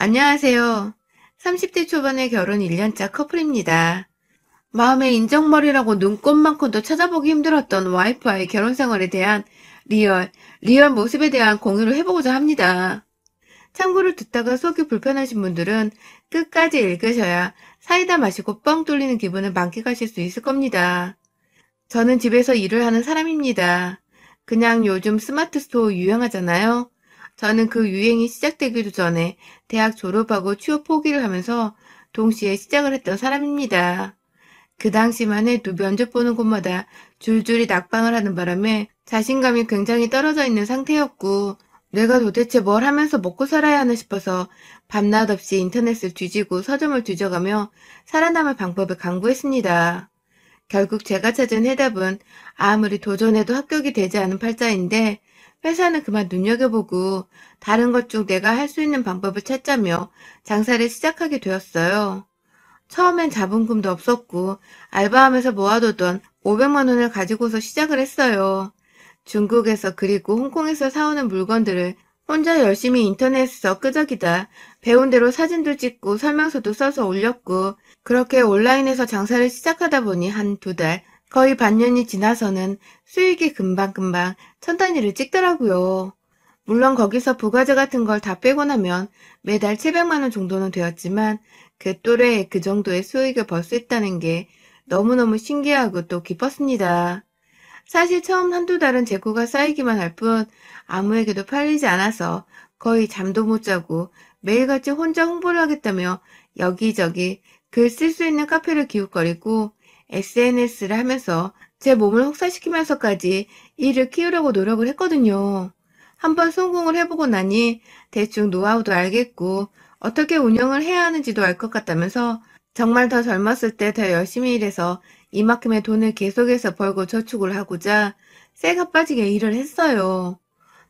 안녕하세요. 30대 초반의 결혼 1년차 커플입니다. 마음의 인정머리라고 눈꽃만큼도 찾아보기 힘들었던 와이프와의 결혼 생활에 대한 리얼 모습에 대한 공유를 해보고자 합니다. 참고를 듣다가 속이 불편하신 분들은 끝까지 읽으셔야 사이다 마시고 뻥 뚫리는 기분을 만끽하실 수 있을 겁니다. 저는 집에서 일을 하는 사람입니다. 그냥 요즘 스마트 스토어 유행하잖아요. 저는 그 유행이 시작되기도 전에 대학 졸업하고 취업 포기를 하면서 동시에 시작을 했던 사람입니다. 그 당시만 해도 면접 보는 곳마다 줄줄이 낙방을 하는 바람에 자신감이 굉장히 떨어져 있는 상태였고, 내가 도대체 뭘 하면서 먹고 살아야 하나 싶어서 밤낮 없이 인터넷을 뒤지고 서점을 뒤져가며 살아남을 방법을 강구했습니다. 결국 제가 찾은 해답은 아무리 도전해도 합격이 되지 않은 팔자인데, 회사는 그만 눈여겨보고 다른 것 중 내가 할 수 있는 방법을 찾자며 장사를 시작하게 되었어요. 처음엔 자본금도 없었고 알바하면서 모아두던 500만 원을 가지고서 시작을 했어요. 중국에서 그리고 홍콩에서 사오는 물건들을 혼자 열심히 인터넷에서 끄적이다 배운 대로 사진도 찍고 설명서도 써서 올렸고, 그렇게 온라인에서 장사를 시작하다 보니 한 두 달, 거의 반년이 지나서는 수익이 금방금방 천 단위를 찍더라고요. 물론 거기서 부가세 같은 걸 다 빼고 나면 매달 700만 원 정도는 되었지만, 그 또래에 그 정도의 수익을 벌 수 있다는 게 너무너무 신기하고 또 기뻤습니다. 사실 처음 한두 달은 재고가 쌓이기만 할 뿐 아무에게도 팔리지 않아서 거의 잠도 못 자고 매일같이 혼자 홍보를 하겠다며 여기저기 글 쓸 수 있는 카페를 기웃거리고 SNS를 하면서 제 몸을 혹사시키면서까지 일을 키우려고 노력을 했거든요. 한번 성공을 해보고 나니 대충 노하우도 알겠고 어떻게 운영을 해야 하는지도 알 것 같다면서, 정말 더 젊었을 때 더 열심히 일해서 이만큼의 돈을 계속해서 벌고 저축을 하고자 쇠가 빠지게 일을 했어요.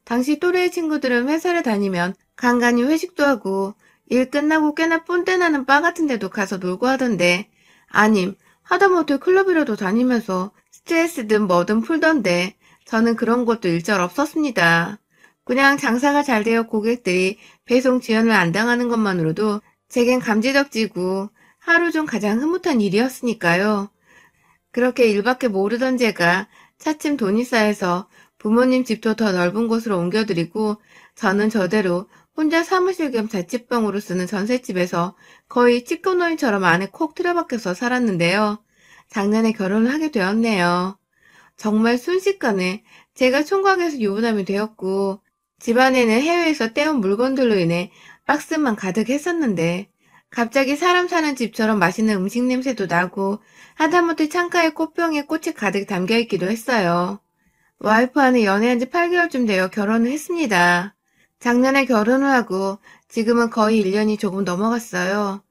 당시 또래의 친구들은 회사를 다니면 간간히 회식도 하고 일 끝나고 꽤나 똔뗀 나는 바 같은 데도 가서 놀고 하던데, 아님 하다못해 클럽이라도 다니면서 스트레스든 뭐든 풀던데, 저는 그런 것도 일절 없었습니다. 그냥 장사가 잘 되어 고객들이 배송 지연을 안 당하는 것만으로도 제겐 감지덕지고 하루 중 가장 흐뭇한 일이었으니까요. 그렇게 일밖에 모르던 제가 차츰 돈이 쌓여서 부모님 집도 더 넓은 곳으로 옮겨드리고, 저는 저대로 혼자 사무실 겸 자취방으로 쓰는 전셋집에서 거의 찌꺼노인처럼 안에 콕 틀어박혀서 살았는데요. 작년에 결혼을 하게 되었네요. 정말 순식간에 제가 총각에서 유부남이 되었고, 집안에는 해외에서 떼온 물건들로 인해 박스만 가득했었는데, 갑자기 사람 사는 집처럼 맛있는 음식 냄새도 나고 하다못해 창가에 꽃병에 꽃이 가득 담겨있기도 했어요. 와이프와는 연애한 지 8개월쯤 되어 결혼을 했습니다. 작년에 결혼을 하고 지금은 거의 1년이 조금 넘어갔어요.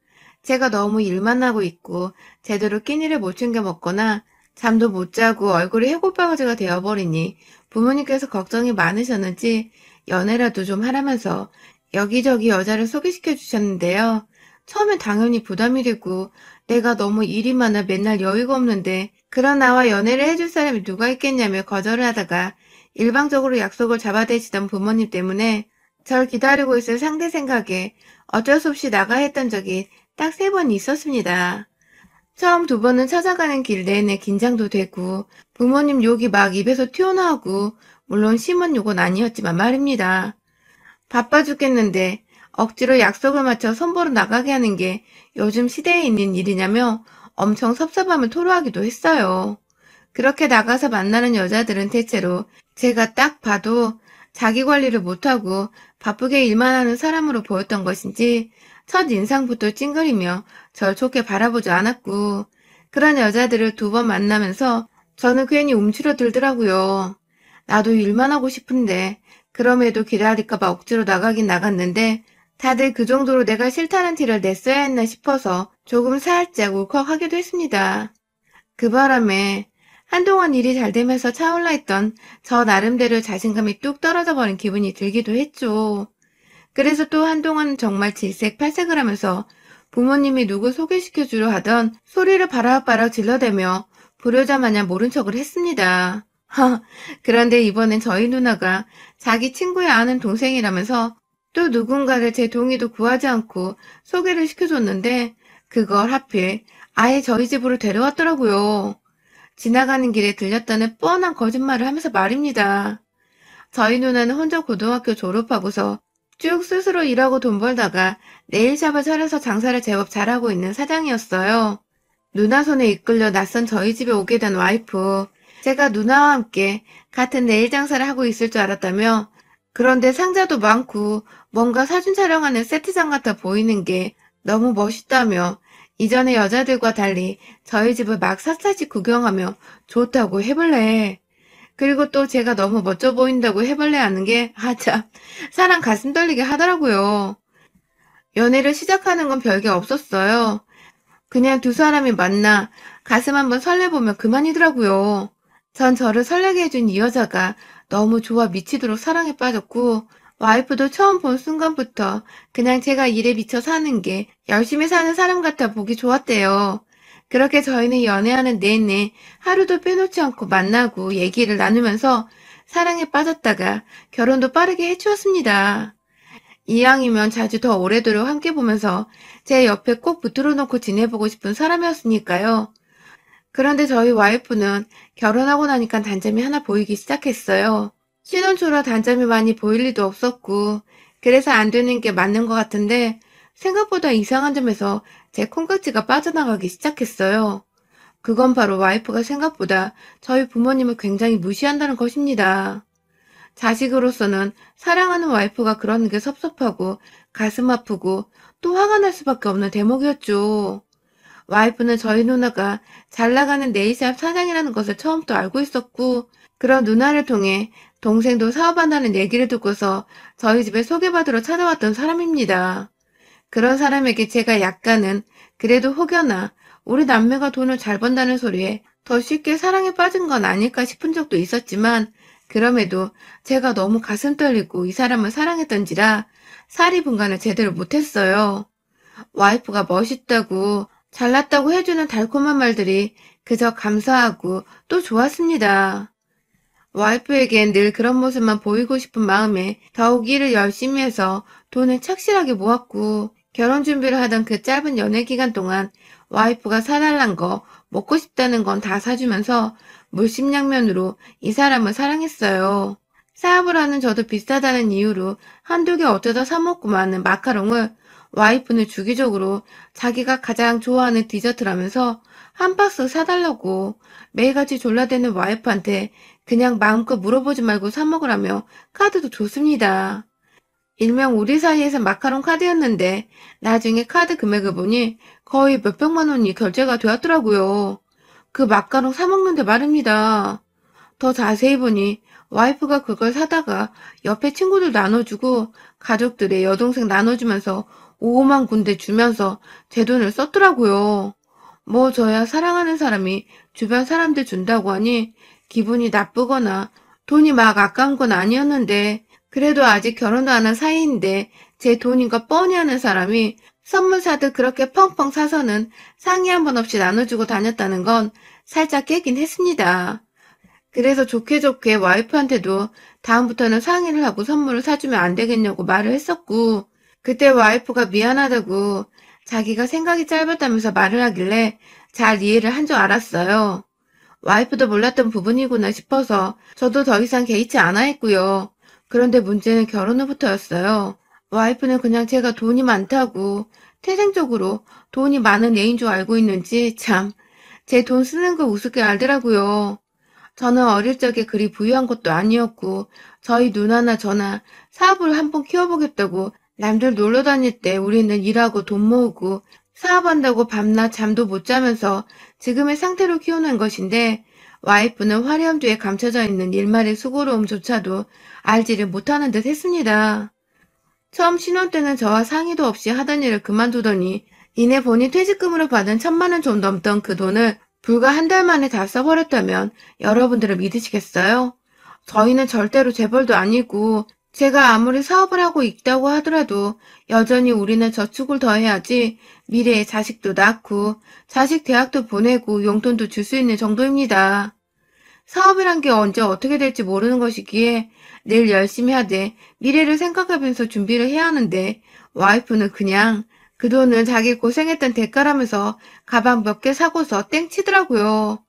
제가 너무 일만 하고 있고 제대로 끼니를 못 챙겨 먹거나 잠도 못 자고 얼굴이 해골바가지가 되어버리니 부모님께서 걱정이 많으셨는지 연애라도 좀 하라면서 여기저기 여자를 소개시켜 주셨는데요. 처음엔 당연히 부담이 되고 내가 너무 일이 많아 맨날 여유가 없는데 그런 나와 연애를 해줄 사람이 누가 있겠냐며 거절을 하다가 일방적으로 약속을 잡아대시던 부모님 때문에 절 기다리고 있을 상대 생각에 어쩔 수 없이 나가 했던 적이 딱 3번 있었습니다. 처음 2번은 찾아가는 길 내내 긴장도 되고 부모님 욕이 막 입에서 튀어나오고, 물론 심한 욕은 아니었지만 말입니다. 바빠 죽겠는데 억지로 약속을 맞춰 손보러 나가게 하는 게 요즘 시대에 있는 일이냐며 엄청 섭섭함을 토로하기도 했어요. 그렇게 나가서 만나는 여자들은 대체로 제가 딱 봐도 자기 관리를 못하고 바쁘게 일만 하는 사람으로 보였던 것인지 첫 인상부터 찡그리며 절 좋게 바라보지 않았고, 그런 여자들을 2번 만나면서 저는 괜히 움츠러들더라고요. 나도 일만 하고 싶은데 그럼에도 기다릴까봐 억지로 나가긴 나갔는데 다들 그 정도로 내가 싫다는 티를 냈어야 했나 싶어서 조금 살짝 울컥하기도 했습니다. 그 바람에 한동안 일이 잘 되면서 차올라 있던 저 나름대로 자신감이 뚝 떨어져 버린 기분이 들기도 했죠. 그래서 또 한동안 정말 질색팔색을 하면서 부모님이 누구 소개시켜주려 하던 소리를 바락바락 질러대며 불효자 마냥 모른 척을 했습니다. 그런데 이번엔 저희 누나가 자기 친구의 아는 동생이라면서 또 누군가를 제 동의도 구하지 않고 소개를 시켜줬는데 그걸 하필 아예 저희 집으로 데려왔더라고요. 지나가는 길에 들렸다는 뻔한 거짓말을 하면서 말입니다. 저희 누나는 혼자 고등학교 졸업하고서 쭉 스스로 일하고 돈 벌다가 네일샵을 차려서 장사를 제법 잘하고 있는 사장이었어요. 누나 손에 이끌려 낯선 저희 집에 오게 된 와이프. 제가 누나와 함께 같은 네일 장사를 하고 있을 줄 알았다며 그런데 상자도 많고 뭔가 사진 촬영하는 세트장 같아 보이는 게 너무 멋있다며 이전에 여자들과 달리 저희 집을 막 샅샅이 구경하며 좋다고 해볼래. 그리고 또 제가 너무 멋져 보인다고 해볼래 하는 게 참 사람 가슴 떨리게 하더라고요. 연애를 시작하는 건 별게 없었어요. 그냥 두 사람이 만나 가슴 한번 설레보면 그만이더라고요. 전 저를 설레게 해준 이 여자가 너무 좋아 미치도록 사랑에 빠졌고 와이프도 처음 본 순간부터 그냥 제가 일에 미쳐 사는 게 열심히 사는 사람 같아 보기 좋았대요. 그렇게 저희는 연애하는 내내 하루도 빼놓지 않고 만나고 얘기를 나누면서 사랑에 빠졌다가 결혼도 빠르게 해주었습니다. 이왕이면 자주 더 오래도록 함께 보면서 제 옆에 꼭 붙들어 놓고 지내보고 싶은 사람이었으니까요. 그런데 저희 와이프는 결혼하고 나니까 단점이 하나 보이기 시작했어요. 신혼 초라 단점이 많이 보일 리도 없었고 그래서 안 되는 게 맞는 것 같은데 생각보다 이상한 점에서 제 콩깍지가 빠져나가기 시작했어요. 그건 바로 와이프가 생각보다 저희 부모님을 굉장히 무시한다는 것입니다. 자식으로서는 사랑하는 와이프가 그러는 게 섭섭하고 가슴 아프고 또 화가 날 수밖에 없는 대목이었죠. 와이프는 저희 누나가 잘 나가는 네일샵 사장이라는 것을 처음부터 알고 있었고 그런 누나를 통해 동생도 사업한다는 얘기를 듣고서 저희 집에 소개받으러 찾아왔던 사람입니다. 그런 사람에게 제가 약간은 그래도 혹여나 우리 남매가 돈을 잘 번다는 소리에 더 쉽게 사랑에 빠진 건 아닐까 싶은 적도 있었지만 그럼에도 제가 너무 가슴 떨리고 이 사람을 사랑했던지라 사리 분간을 제대로 못했어요. 와이프가 멋있다고 잘났다고 해주는 달콤한 말들이 그저 감사하고 또 좋았습니다. 와이프에겐 늘 그런 모습만 보이고 싶은 마음에 더욱 일을 열심히 해서 돈을 착실하게 모았고 결혼 준비를 하던 그 짧은 연애 기간 동안 와이프가 사달란 거 먹고 싶다는 건 다 사주면서 물심양면으로 이 사람을 사랑했어요. 사업을 하는 저도 비싸다는 이유로 한두 개 어쩌다 사먹고 마는 마카롱을 와이프는 주기적으로 자기가 가장 좋아하는 디저트라면서 한 박스 사달라고 매일같이 졸라대는 와이프한테 그냥 마음껏 물어보지 말고 사먹으라며 카드도 줬습니다. 일명 우리 사이에서 마카롱 카드였는데 나중에 카드 금액을 보니 거의 몇백만 원이 결제가 되었더라고요. 그 마카롱 사먹는데 말입니다. 더 자세히 보니 와이프가 그걸 사다가 옆에 친구들 나눠주고 가족들의 여동생 나눠주면서 5만 군데 주면서 제 돈을 썼더라고요. 뭐 저야 사랑하는 사람이 주변 사람들 준다고 하니 기분이 나쁘거나 돈이 막 아까운 건 아니었는데 그래도 아직 결혼도 안 한 사이인데 제 돈인 거 뻔히 아는 사람이 선물 사듯 그렇게 펑펑 사서는 상의 한 번 없이 나눠주고 다녔다는 건 살짝 깨긴 했습니다. 그래서 좋게 좋게 와이프한테도 다음부터는 상의를 하고 선물을 사주면 안 되겠냐고 말을 했었고 그때 와이프가 미안하다고 자기가 생각이 짧았다면서 말을 하길래 잘 이해를 한 줄 알았어요. 와이프도 몰랐던 부분이구나 싶어서 저도 더 이상 개의치 않아 했고요. 그런데 문제는 결혼 후부터였어요. 와이프는 그냥 제가 돈이 많다고 태생적으로 돈이 많은 애인 줄 알고 있는지 참 제 돈 쓰는 거 우습게 알더라고요. 저는 어릴 적에 그리 부유한 것도 아니었고 저희 누나나 저나 사업을 한번 키워보겠다고 남들 놀러 다닐 때 우리는 일하고 돈 모으고 사업한다고 밤낮 잠도 못 자면서 지금의 상태로 키워낸 것인데 와이프는 화려함 뒤에 감춰져 있는 일말의 수고로움조차도 알지를 못하는 듯 했습니다. 처음 신혼 때는 저와 상의도 없이 하던 일을 그만두더니 이내 본인 퇴직금으로 받은 1,000만 원 좀 넘던 그 돈을 불과 한 달 만에 다 써버렸다면 여러분들은 믿으시겠어요? 저희는 절대로 재벌도 아니고 제가 아무리 사업을 하고 있다고 하더라도 여전히 우리는 저축을 더 해야지 미래에 자식도 낳고 자식 대학도 보내고 용돈도 줄 수 있는 정도입니다. 사업이란 게 언제 어떻게 될지 모르는 것이기에 내일 열심히 하되 미래를 생각하면서 준비를 해야 하는데 와이프는 그냥 그 돈은 자기 고생했던 대가라면서 가방 몇 개 사고서 땡치더라고요.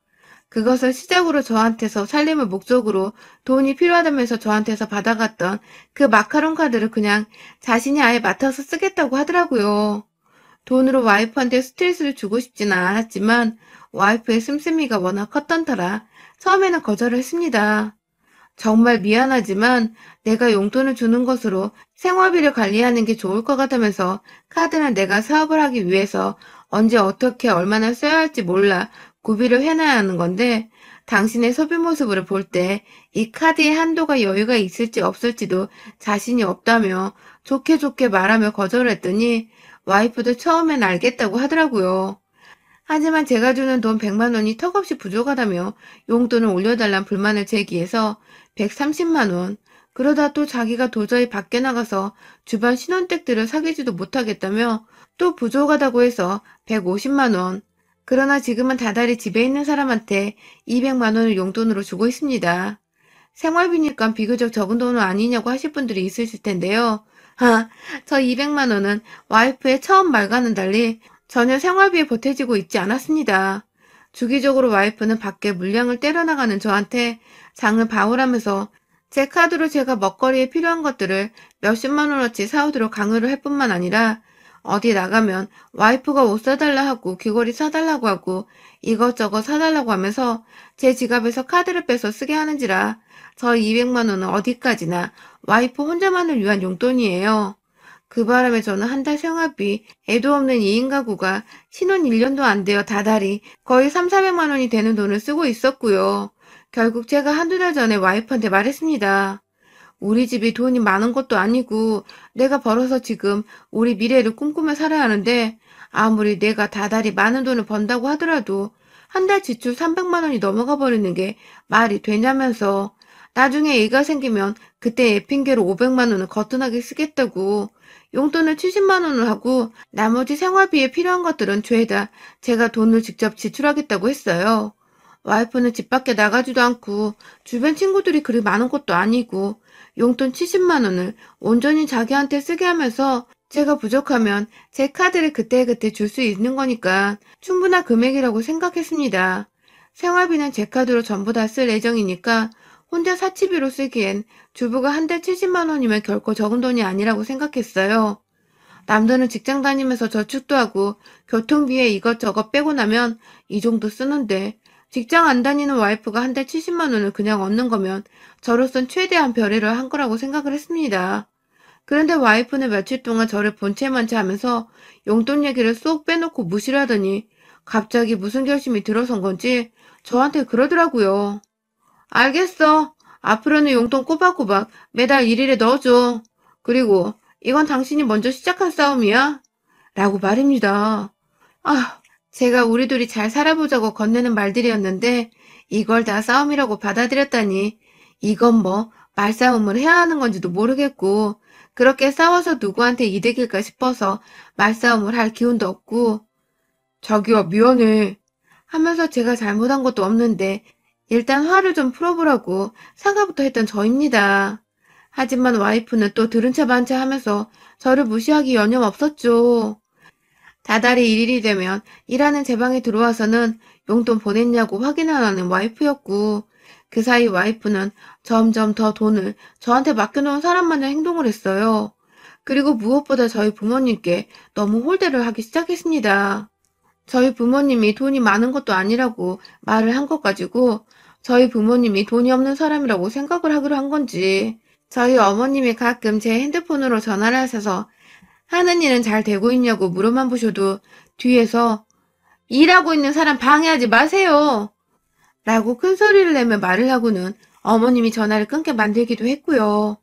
그것을 시작으로 저한테서 살림을 목적으로 돈이 필요하다면서 저한테서 받아갔던 그 마카롱 카드를 그냥 자신이 아예 맡아서 쓰겠다고 하더라고요. 돈으로 와이프한테 스트레스를 주고 싶지는 않았지만 와이프의 씀씀이가 워낙 컸던 터라 처음에는 거절을 했습니다. 정말 미안하지만 내가 용돈을 주는 것으로 생활비를 관리하는 게 좋을 것 같다면서 카드는 내가 사업을 하기 위해서 언제 어떻게 얼마나 써야 할지 몰라 구비를 해놔야 하는 건데 당신의 소비 모습을 볼 때 이 카드의 한도가 여유가 있을지 없을지도 자신이 없다며 좋게 좋게 말하며 거절을 했더니 와이프도 처음엔 알겠다고 하더라고요. 하지만 제가 주는 돈 100만 원이 턱없이 부족하다며 용돈을 올려달란 불만을 제기해서 130만 원, 그러다 또 자기가 도저히 밖에 나가서 주변 신혼댁들을 사귀지도 못하겠다며 또 부족하다고 해서 150만 원, 그러나 지금은 다달이 집에 있는 사람한테 200만 원을 용돈으로 주고 있습니다. 생활비니까 비교적 적은 돈은 아니냐고 하실 분들이 있으실 텐데요. 저 200만 원은 와이프의 처음 말과는 달리 전혀 생활비에 보태지고 있지 않았습니다. 주기적으로 와이프는 밖에 물량을 때려나가는 저한테 장을 봐오라면서 제 카드로 제가 먹거리에 필요한 것들을 몇십만 원어치 사오도록 강요를 할 뿐만 아니라 어디 나가면 와이프가 옷 사달라 하고 귀걸이 사달라고 하고 이것저것 사달라고 하면서 제 지갑에서 카드를 빼서 쓰게 하는지라 저 200만 원은 어디까지나 와이프 혼자만을 위한 용돈이에요. 그 바람에 저는 한 달 생활비, 애도 없는 2인 가구가 신혼 1년도 안 되어 다달이 거의 3, 400만 원이 되는 돈을 쓰고 있었고요. 결국 제가 한두 달 전에 와이프한테 말했습니다. 우리 집이 돈이 많은 것도 아니고 내가 벌어서 지금 우리 미래를 꿈꾸며 살아야 하는데 아무리 내가 다달이 많은 돈을 번다고 하더라도 한 달 지출 300만 원이 넘어가 버리는 게 말이 되냐면서 나중에 애가 생기면 그때 애 핑계로 500만 원을 거뜬하게 쓰겠다고 용돈을 70만 원을 하고 나머지 생활비에 필요한 것들은 죄다 제가 돈을 직접 지출하겠다고 했어요. 와이프는 집 밖에 나가지도 않고 주변 친구들이 그리 많은 것도 아니고 용돈 70만 원을 온전히 자기한테 쓰게 하면서 제가 부족하면 제 카드를 그때그때 줄 수 있는 거니까 충분한 금액이라고 생각했습니다. 생활비는 제 카드로 전부 다 쓸 예정이니까 혼자 사치비로 쓰기엔 주부가 한 달 70만 원이면 결코 적은 돈이 아니라고 생각했어요. 남들은 직장 다니면서 저축도 하고 교통비에 이것저것 빼고 나면 이 정도 쓰는데 직장 안 다니는 와이프가 한 달 70만 원을 그냥 얻는 거면 저로선 최대한 별의를 한 거라고 생각을 했습니다. 그런데 와이프는 며칠 동안 저를 본체만 하면서 용돈 얘기를 쏙 빼놓고 무시를 하더니 갑자기 무슨 결심이 들어선 건지 저한테 그러더라고요. 알겠어. 앞으로는 용돈 꼬박꼬박 매달 1일에 넣어줘. 그리고 이건 당신이 먼저 시작한 싸움이야. 라고 말입니다. 제가 우리 둘이 잘 살아보자고 건네는 말들이었는데 이걸 다 싸움이라고 받아들였다니 이건 뭐 말싸움을 해야 하는 건지도 모르겠고 그렇게 싸워서 누구한테 이득일까 싶어서 말싸움을 할 기운도 없고 자기야 미안해 하면서 제가 잘못한 것도 없는데 일단 화를 좀 풀어보라고 사과부터 했던 저입니다. 하지만 와이프는 또 들은 차 반 차 하면서 저를 무시하기 여념없었죠. 다달이 1일이 되면 일하는 제 방에 들어와서는 용돈 보냈냐고 확인 안 하는 와이프였고 그 사이 와이프는 점점 더 돈을 저한테 맡겨놓은 사람 마냥 행동을 했어요. 그리고 무엇보다 저희 부모님께 너무 홀대를 하기 시작했습니다. 저희 부모님이 돈이 많은 것도 아니라고 말을 한 것 가지고 저희 부모님이 돈이 없는 사람이라고 생각을 하기로 한 건지 저희 어머님이 가끔 제 핸드폰으로 전화를 하셔서 하는 일은 잘 되고 있냐고 물어만 보셔도 뒤에서 일하고 있는 사람 방해하지 마세요. 라고 큰 소리를 내며 말을 하고는 어머님이 전화를 끊게 만들기도 했고요.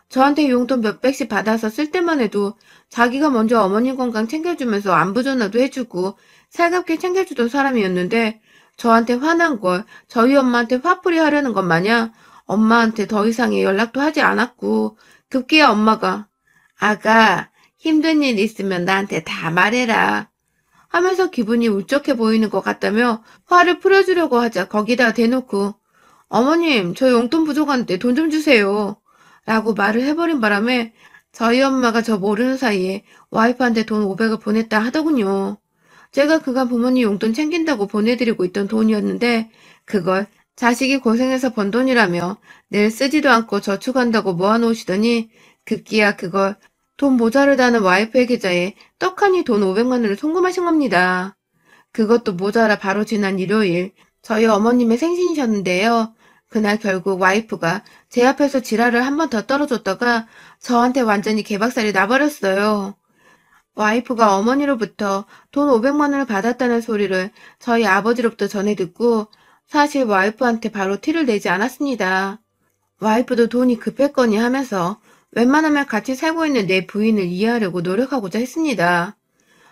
저한테 용돈 몇백씩 받아서 쓸 때만 해도 자기가 먼저 어머님 건강 챙겨주면서 안부 전화도 해주고 살갑게 챙겨주던 사람이었는데 저한테 화난 걸 저희 엄마한테 화풀이 하려는 것 마냥 엄마한테 더 이상의 연락도 하지 않았고 급기야 엄마가 아가 힘든 일 있으면 나한테 다 말해라 하면서 기분이 울적해 보이는 것 같다며 화를 풀어주려고 하자 거기다 대놓고 어머님 저 용돈 부족한데 돈 좀 주세요 라고 말을 해버린 바람에 저희 엄마가 저 모르는 사이에 와이프한테 돈 500을 보냈다 하더군요. 제가 그간 부모님 용돈 챙긴다고 보내드리고 있던 돈이었는데 그걸 자식이 고생해서 번 돈이라며 늘 쓰지도 않고 저축한다고 모아놓으시더니 급기야 그걸 돈 모자르다는 와이프의 계좌에 떡하니 돈 500만 원을 송금하신 겁니다. 그것도 모자라 바로 지난 일요일 저희 어머님의 생신이셨는데요. 그날 결국 와이프가 제 앞에서 지랄을 한 번 더 떨어졌다가 저한테 완전히 개박살이 나버렸어요. 와이프가 어머니로부터 돈 500만 원을 받았다는 소리를 저희 아버지로부터 전해 듣고 사실 와이프한테 바로 티를 내지 않았습니다. 와이프도 돈이 급했거니 하면서 웬만하면 같이 살고 있는 내 부인을 이해하려고 노력하고자 했습니다.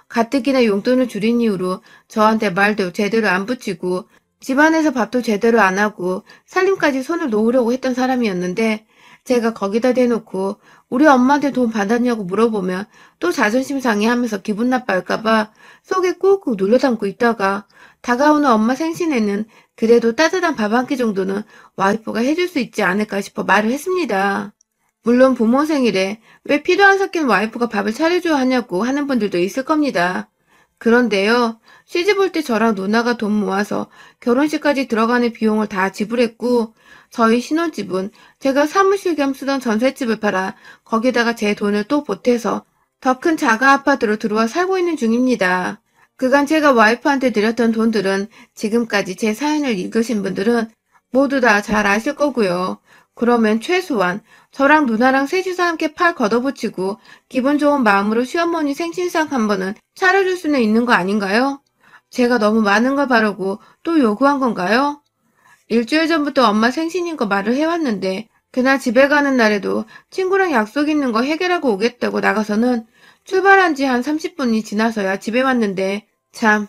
가뜩이나 용돈을 줄인 이후로 저한테 말도 제대로 안 붙이고 집안에서 밥도 제대로 안 하고 살림까지 손을 놓으려고 했던 사람이었는데 제가 거기다 대놓고 우리 엄마한테 돈 받았냐고 물어보면 또 자존심 상해하면서 기분 나빠할까봐 속에 꾹꾹 눌러 담고 있다가 다가오는 엄마 생신에는 그래도 따뜻한 밥 한 끼 정도는 와이프가 해줄 수 있지 않을까 싶어 말을 했습니다. 물론 부모 생일에 왜 피도 안 섞인 와이프가 밥을 차려줘야 하냐고 하는 분들도 있을 겁니다. 그런데요, 시집 올 때 저랑 누나가 돈 모아서 결혼식까지 들어가는 비용을 다 지불했고 저희 신혼집은 제가 사무실 겸 쓰던 전셋집을 팔아 거기다가 제 돈을 또 보태서 더 큰 자가 아파트로 들어와 살고 있는 중입니다. 그간 제가 와이프한테 드렸던 돈들은 지금까지 제 사연을 읽으신 분들은 모두 다 잘 아실 거고요. 그러면 최소한 저랑 누나랑 셋이서 함께 팔 걷어붙이고 기분 좋은 마음으로 시어머니 생신상 한 번은 차려줄 수는 있는 거 아닌가요? 제가 너무 많은 걸 바라고 또 요구한 건가요? 일주일 전부터 엄마 생신인 거 말을 해왔는데 그날 집에 가는 날에도 친구랑 약속 있는 거 해결하고 오겠다고 나가서는 출발한 지 한 30분이 지나서야 집에 왔는데 참,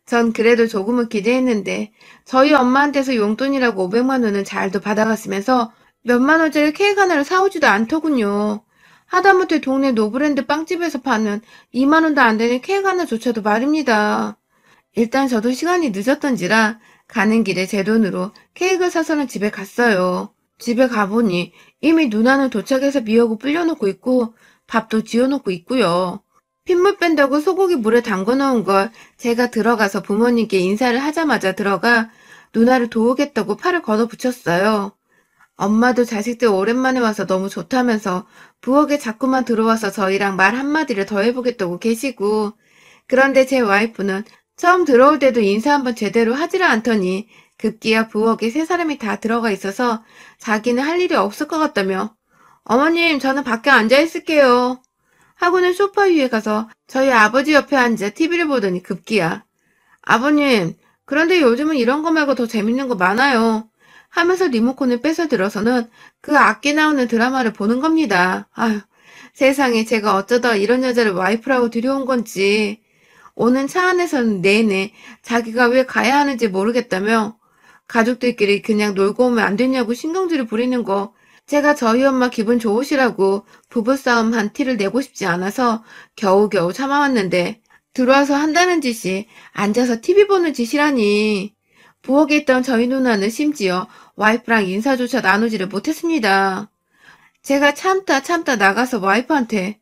전 그래도 조금은 기대했는데 저희 엄마한테서 용돈이라고 500만 원은 잘도 받아갔으면서 몇만 원짜리 케이크 하나를 사오지도 않더군요. 하다못해 동네 노브랜드 빵집에서 파는 2만 원도 안 되는 케이크 하나조차도 말입니다. 일단 저도 시간이 늦었던지라 가는 길에 제 돈으로 케이크를 사서는 집에 갔어요. 집에 가보니 이미 누나는 도착해서 미역을 불려놓고 있고 밥도 지어놓고 있고요. 핏물 뺀다고 소고기 물에 담궈 놓은 걸 제가 들어가서 부모님께 인사를 하자마자 들어가 누나를 도우겠다고 팔을 걷어붙였어요. 엄마도 자식들 오랜만에 와서 너무 좋다면서 부엌에 자꾸만 들어와서 저희랑 말 한마디를 더 해보겠다고 계시고 그런데 제 와이프는 처음 들어올 때도 인사 한번 제대로 하지를 않더니 급기야 부엌에 세 사람이 다 들어가 있어서 자기는 할 일이 없을 것 같다며 어머님 저는 밖에 앉아 있을게요. 하고는 소파 위에 가서 저희 아버지 옆에 앉아 TV를 보더니 급기야 아버님 그런데 요즘은 이런 거 말고 더 재밌는 거 많아요. 하면서 리모컨을 뺏어 들어서는 그 악기 나오는 드라마를 보는 겁니다. 아휴 세상에 제가 어쩌다 이런 여자를 와이프라고 들여온 건지 오는 차 안에서는 내내 자기가 왜 가야 하는지 모르겠다며 가족들끼리 그냥 놀고 오면 안 되냐고 신경질을 부리는 거 제가 저희 엄마 기분 좋으시라고 부부싸움 한 티를 내고 싶지 않아서 겨우겨우 참아왔는데 들어와서 한다는 짓이 앉아서 TV 보는 짓이라니. 부엌에 있던 저희 누나는 심지어 와이프랑 인사조차 나누지를 못했습니다. 제가 참다 나가서 와이프한테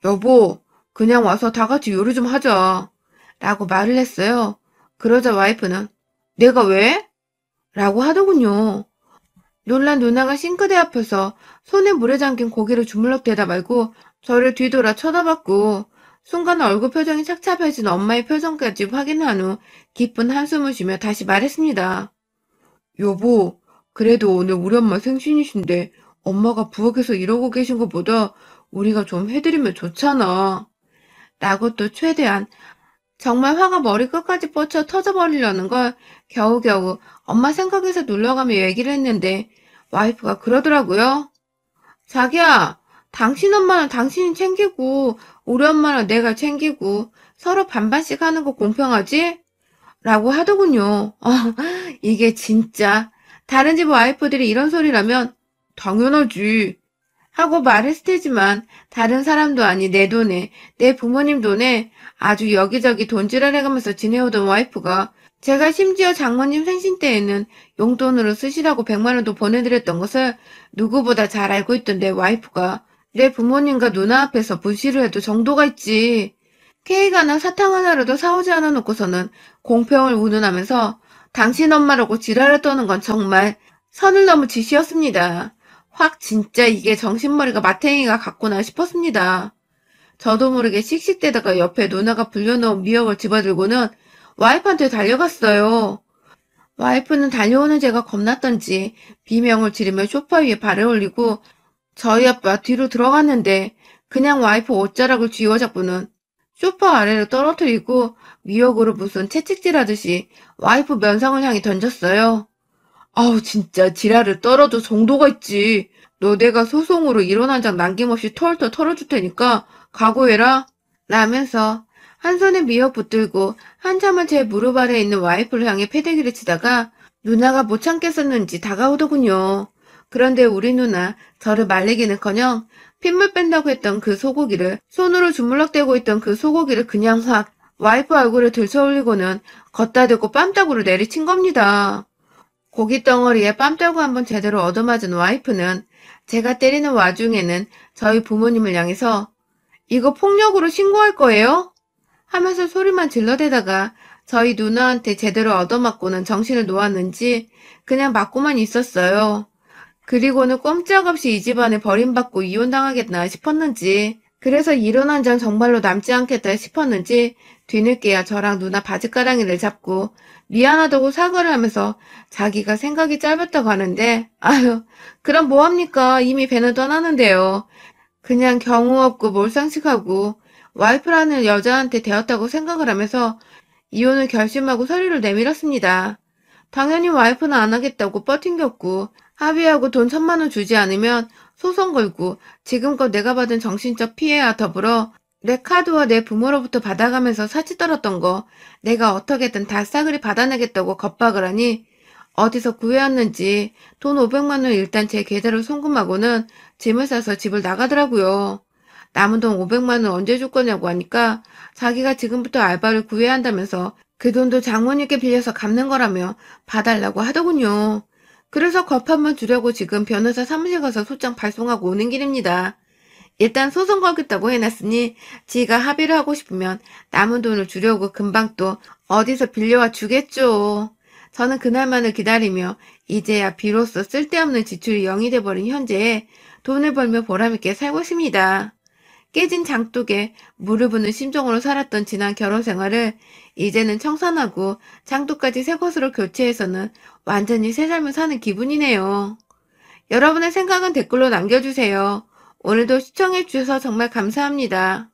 여보 그냥 와서 다 같이 요리 좀 하자 라고 말을 했어요. 그러자 와이프는 내가 왜? 라고 하더군요. 놀란 누나가 싱크대 앞에서 손에 물에 잠긴 고기를 주물럭대다 말고 저를 뒤돌아 쳐다봤고 순간 얼굴 표정이 착잡해진 엄마의 표정까지 확인한 후 깊은 한숨을 쉬며 다시 말했습니다. 여보, 그래도 오늘 우리 엄마 생신이신데 엄마가 부엌에서 이러고 계신 것보다 우리가 좀 해드리면 좋잖아. 라고 또 최대한 정말 화가 머리 끝까지 뻗쳐 터져버리려는 걸 겨우겨우 엄마 생각에서 눌러가며 얘기를 했는데 와이프가 그러더라고요. 자기야, 당신 엄마는 당신이 챙기고 우리 엄마는 내가 챙기고 서로 반반씩 하는 거 공평하지? 라고 하더군요. 이게 진짜 다른 집 와이프들이 이런 소리라면 당연하지 하고 말했을 테지만 다른 사람도 아니 내 돈에 내 부모님 돈에 아주 여기저기 돈지랄 해가면서 지내오던 와이프가 제가 심지어 장모님 생신 때에는 용돈으로 쓰시라고 100만 원도 보내드렸던 것을 누구보다 잘 알고 있던 내 와이프가 내 부모님과 누나 앞에서 무시를 해도 정도가 있지. 케이크 하나 사탕 하나라도 사오지 않아 놓고서는 공평을 운운하면서 당신 엄마라고 지랄을 떠는 건 정말 선을 넘은 짓이었습니다. 확 진짜 이게 정신머리가 마탱이가 같구나 싶었습니다. 저도 모르게 씩씩대다가 옆에 누나가 불려놓은 미역을 집어들고는 와이프한테 달려갔어요. 와이프는 달려오는 제가 겁났던지 비명을 지르며 소파 위에 발을 올리고 저희 아빠 뒤로 들어갔는데 그냥 와이프 옷자락을 쥐어잡고는 소파 아래로 떨어뜨리고 미역으로 무슨 채찍질하듯이 와이프 면상을 향해 던졌어요. 아우 진짜 지랄을 떨어도 정도가 있지. 너 내가 소송으로 이론 한 장 남김없이 털털 털어줄 테니까 각오해라. 라면서 한 손에 미역 붙들고 한참을 제 무릎 아래에 있는 와이프를 향해 패대기를 치다가 누나가 못 참겠었는지 다가오더군요. 그런데 우리 누나 저를 말리기는커녕 핏물 뺀다고 했던 그 소고기를 손으로 주물럭대고 있던 그 소고기를 그냥 확 와이프 얼굴을 들쳐올리고는 걷다 대고 뺨따구로 내리친 겁니다. 고기 덩어리에 뺨따구 한번 제대로 얻어맞은 와이프는 제가 때리는 와중에는 저희 부모님을 향해서 이거 폭력으로 신고할 거예요? 하면서 소리만 질러대다가 저희 누나한테 제대로 얻어맞고는 정신을 놓았는지 그냥 맞고만 있었어요. 그리고는 꼼짝없이 이 집안에 버림받고 이혼당하겠나 싶었는지 그래서 이론 한 장 정말로 남지 않겠다 싶었는지 뒤늦게야 저랑 누나 바지가랑이를 잡고 미안하다고 사과를 하면서 자기가 생각이 짧았다고 하는데 아유 그럼 뭐합니까 이미 배는 떠나는데요. 그냥 경우 없고 몰상식하고 와이프라는 여자한테 되었다고 생각을 하면서 이혼을 결심하고 서류를 내밀었습니다. 당연히 와이프는 안 하겠다고 뻗팅겼고 합의하고 돈 1,000만 원 주지 않으면 소송 걸고 지금껏 내가 받은 정신적 피해와 더불어 내 카드와 내 부모로부터 받아가면서 사치 떨었던 거 내가 어떻게든 다 싸그리 받아내겠다고 겁박을 하니 어디서 구해왔는지 돈 500만 원 일단 제 계좌로 송금하고는 짐을 싸서 집을 나가더라고요. 남은 돈 500만 원 언제 줄 거냐고 하니까 자기가 지금부터 알바를 구해야 한다면서 그 돈도 장모님께 빌려서 갚는 거라며 봐달라고 하더군요. 그래서 겁 한번 주려고 지금 변호사 사무실 가서 소장 발송하고 오는 길입니다. 일단 소송 걸겠다고 해놨으니 지가 합의를 하고 싶으면 남은 돈을 주려고 금방 또 어디서 빌려와 주겠죠. 저는 그날만을 기다리며 이제야 비로소 쓸데없는 지출이 0이 돼버린 현재에 돈을 벌며 보람있게 살고 있습니다. 깨진 장독에 물을 부는 심정으로 살았던 지난 결혼 생활을 이제는 청산하고 장독까지 새 것으로 교체해서는 완전히 새 삶을 사는 기분이네요. 여러분의 생각은 댓글로 남겨주세요. 오늘도 시청해주셔서 정말 감사합니다.